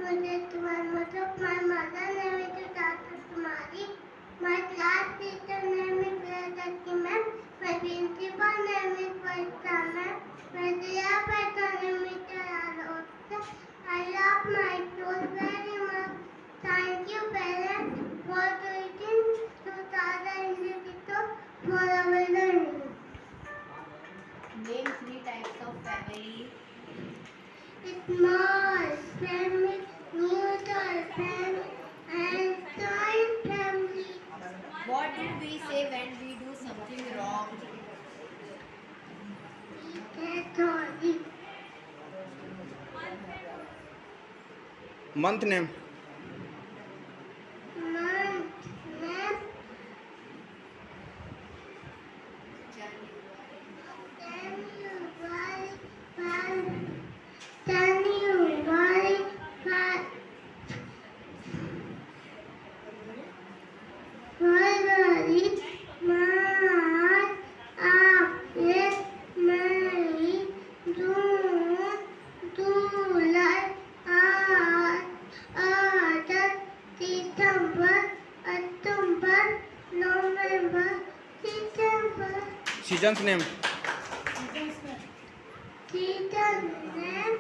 Project 1 of my mother name is Dr. Kumari. My class teacher name is Vedaki ma'am. My principal name is Vaishta ma'am. My dear patron name is Arota. I love my school very much. Thank you parents for teaching to Tata Institute for our learning. Name three types of family. Small family, neutral family, and joint family. What do we say when we do something wrong? We say sorry. Month name. Month name January, January, February, March, April, May, June, July, August, September, October, November, December. Season's name. Season name